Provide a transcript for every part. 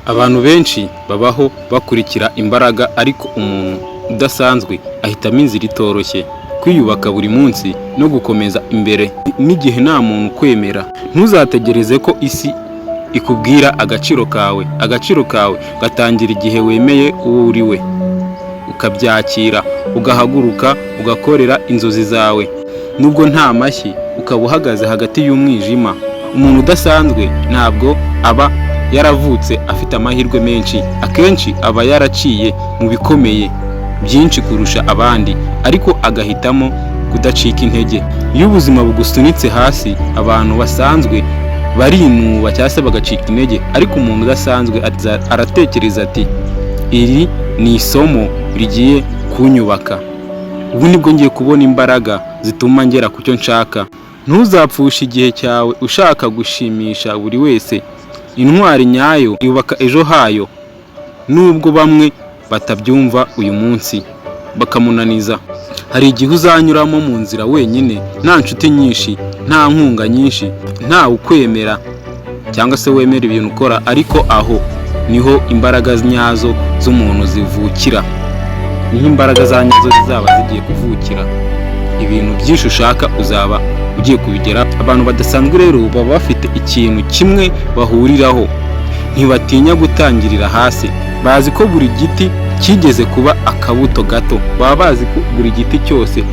Abantu benshi babaho bakurikira imbaraga, ariko umuntu udasanzwe ahitamo inzira itoroshye, kwiyubaka buri munsi no gukomeza imbere n'igihe nta muntu kwemera. Ntuzategereze ko isi ikubwira agaciro kawe. Agaciro kawe gatangira igihe wemeye uwo uri we, ukabyakira, ugahaguruka, ugakorera inzozi zawe. Nubwo nta mashyi, ukaba uhagaze hagati y'umwijima. Umuntu udasanzwe ntabwo aba yaravutse afite amahirwe menshi. Akenshi aba yaraciye mu bikomeye byinshi kurusha abandi, ariko agahitamo kudacika intege. Iyo ubuzima bugusunitse hasi, abantu basanzwe barinuba cyangwa se bagacika intege, ariko umuntu udasanzwe aratekereza ati, iri ni isomo rigiye kunyubaka. Ubu nibwo ngiye kubona imbaraga zituma ngera ku cyo nshaka. Ntuzapfushe igihe cyawe ushaka gushimisha buri wese. Intwari nyayo yubaka ejo hayo, nubwo bamwe batabyumva uyu munsi bakamunaniza. Hari igihe uzanyuramo mu nzira wenyine, nta nshuti nyinshi, nta nkunga nyinshi, nta ukwemera cyangwa se wemera ibintu ukora, ariko aho niho imbaraga nyazo z'umuntu zivukira. Niho imbaraga za nyazo zizaba zigiye kuvukira. Ibintu byinshi ushaka uzaba ugiye kubigera. Abantu badasanzwe rero baba bafite ikintu kimwe bahuriraho, ntibatinya gutangirira hasi. Bazi ko buri giti kigeze kuba akabuto gato. Baba bazi ko buri giti cyose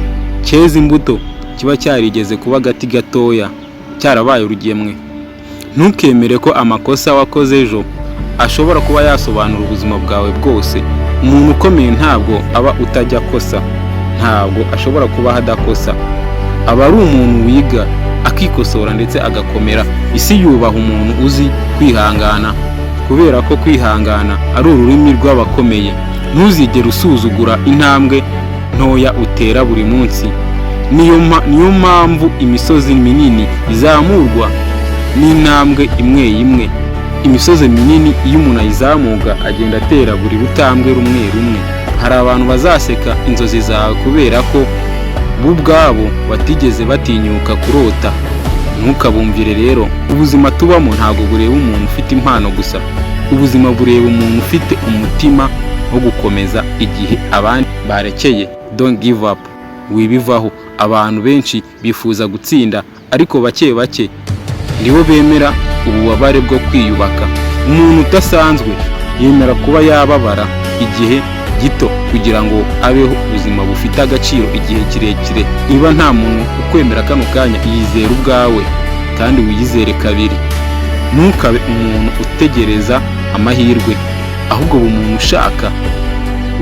cyeza imbuto kiba cyarigeze kuba agati gatoya, cyarabaye urugemwe. Ntukemere ko amakosa wakoze ejo ashobora kuba yasobanura ubuzima bwawe bwose. Umuntu ukomeye ntabwo aba utajya akosa, ntabwo ashobora kuba adakosa. Aba ari umuntu wiga akikosora ndetse agakomera. Isi yubaha umuntu uzi kwihangana, kubera ko kwihangana ari ururimi rw'abakomeye. Ntuzigere usuzugura intambwe ntoya utera buri munsi. Niyo mpamvu imisozi minini izamurwa n'intambwe imwe imwe. Imisozi minini iyo umuntu ayizamuka agenda atera buri rutambwe rumwe rumwe. Hari abantu bazaseka inzozi zawe kubera ko bo ubwabo batigeze batinyuka kurota. Ntukabumvire rero. Ubuzima tubamo ntabwo bureba umuntu ufite impano gusa. Ubuzima bureba umuntu ufite umutima wo gukomeza igihe abandi barekeye. Don't give up. Wibivaho. Abantu benshi bifuza gutsinda, ariko bake bake nibo bemera ububabare bwo kwiyubaka. Umuntu udasanzwe yemera kuba yababara igihe gito kugira ngo abeho ubuzima bufite agaciro igihe kirekire. Niba nta muntu ukwemera kano kanya, yizere ubwawe kandi wiyizere kabiri. Ntukabe umuntu utegereza amahirwe, ahubwo umuntu ushaka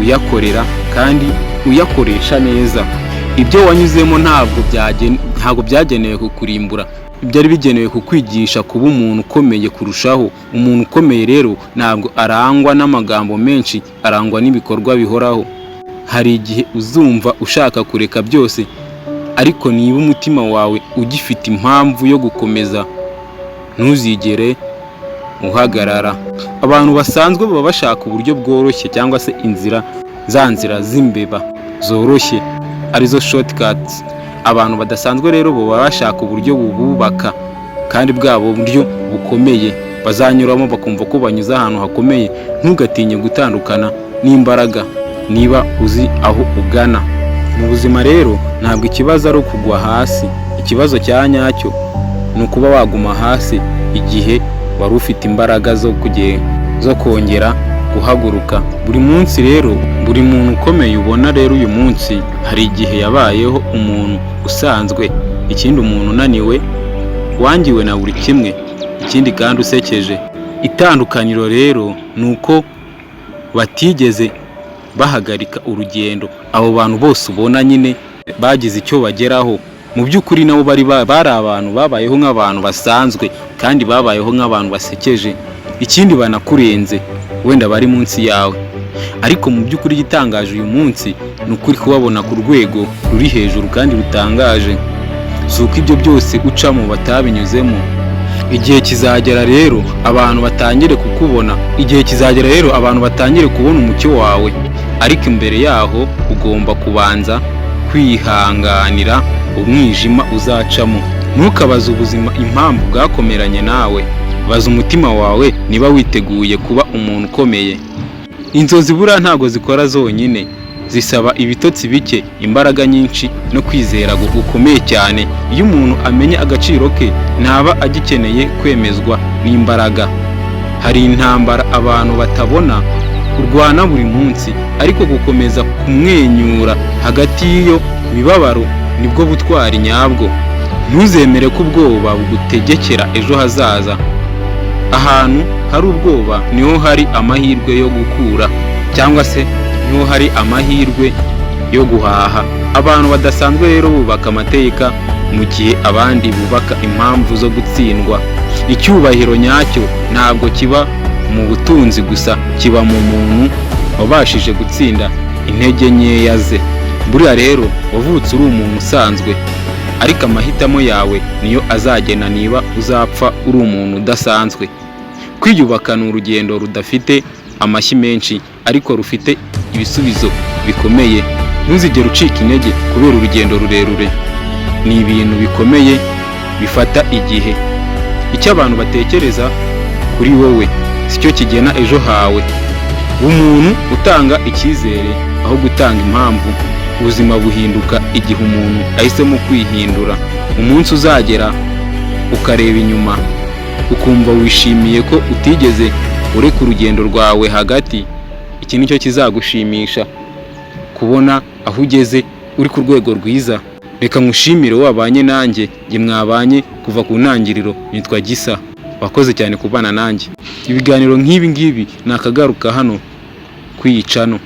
uyakorera kandi uyakoresha neza. Ibyo wanyuzemo ntabwo byagenewe kukurimbura, byari bigenewe kukwigisha kuba umuntu ukomeye kurushaho. Umuntu ukomeye rero ntabwo arangwa n'amagambo menshi, arangwa n'ibikorwa bihoraho. Hari igihe uzumva ushaka kureka byose, ariko niba umutima wawe ugifite impamvu yo gukomeza, ntuzigere uhagarara. Abantu basanzwe baba bashaka uburyo bworoshye cyangwa se za nzira z'imbeba zoroshye, arizo shortcuts. Abantu badasanzwe rero baba bashaka uburyo bububaka, kandi bwabo buryo bukomeye bazanyuramo bakumva ko banyuze ahantu hakomeye. Ntugatinye gutandukana n'imbaraga niba uzi aho ugana. Mu buzima rero ntabwo ikibazo ari ukugwa hasi. Ikibazo cya nyacyo ni ukuba waguma hasi igihe wari ufite imbaraga zo kongera guhaguruka. Buri munsi rero, buri muntu ukomeye ubona rero uyu munsi, hari igihe yabayeho umuntu usanzwe. Ikindi, umuntu unaniwe, wangiwe na buri kimwe, ikindi kandi usekeje. Itandukaniro rero ni uko batigeze bahagarika urugendo. Abo bantu bose ubona nyine bagize icyo bageraho, mu by'ukuri nabo bari abantu babayeho nk'abantu basanzwe, kandi babayeho nk'abantu basekeje. Ikindi, banakurenze, wenda bari munsi yawe, ariko mu by'ukuri igitangaje uyu munsi ni ukuri kubabona ku rwego ruri hejuru kandi rutangaje. Si uko ibyo byose ucamo batabinyuzemo. Igihe kizagera rero abantu batangire kukubona. Igihe kizagera rero abantu batangire kubona umucyo wawe, ariko imbere yaho ugomba kubanza kwihanganira umwijima uzacamo. Ntukabaze ubuzima impamvu bwakomeranye nawe. baza umutima wawe niba witeguye kuba umuntu ukomeye. Inzozi buriya ntabwo zikora zonyine, zisaba ibitotsi bike, imbaraga nyinshi no kwizera gukomeye cyane. Iyo umuntu amenya agaciro ke ntaba agikeneye kwemezwa n'imbaraga. Hari intambara abantu batabona urwana buri munsi, ariko gukomeza kumwenyura hagati y'iyo mibabaro nibwo butwari nyabwo. Ntuzemere ko ubwoba bugutegekera ejo hazaza. Ahantu hari ubwoba niho hari amahirwe yo gukura, cyangwa se niho hari amahirwe yo guhaha. Abantu badasanzwe rero bubaka amateka mu gihe abandi bubaka impamvu zo gutsindwa. Icyubahiro nyacyo ntabwo kiba mu butunzi gusa, kiba mu muntu wabashije gutsinda intege nkeya ze. Buriya rero wavutse uri umuntu usanzwe, ariko amahitamo yawe niyo azagena niba uzapfa uri umuntu udasanzwe. Kwiyubaka ni urugendo rudafite amashyi menshi, ariko rufite ibisubizo bikomeye. Ntuzigere ucika intege kubera urugendo rurerure. Ni ibintu bikomeye bifata igihe. Icyo abantu batekereza kuri wowe sicyo kigena ejo hawe. Umuntu utanga icyizere aho gutanga impamvu. Ubuzima buhinduka igihe umuntu ahisemo kwihindura. Umunsi uzagera ukareba inyuma ukumva wishimiye ko utigeze ureka urugendo rwawe hagati, iki nicyo kizagushimisha, kubona aho ugeze uri ku rwego rwiza. Reka nkushimire wabanye nanjye, njye mwabanye kuva ku ntangiriro. Nitwa Gisa, wakoze cyane kubana nanjye. Ibiganiro nk'ibi ngibi nakagaruka hano kwiyicano.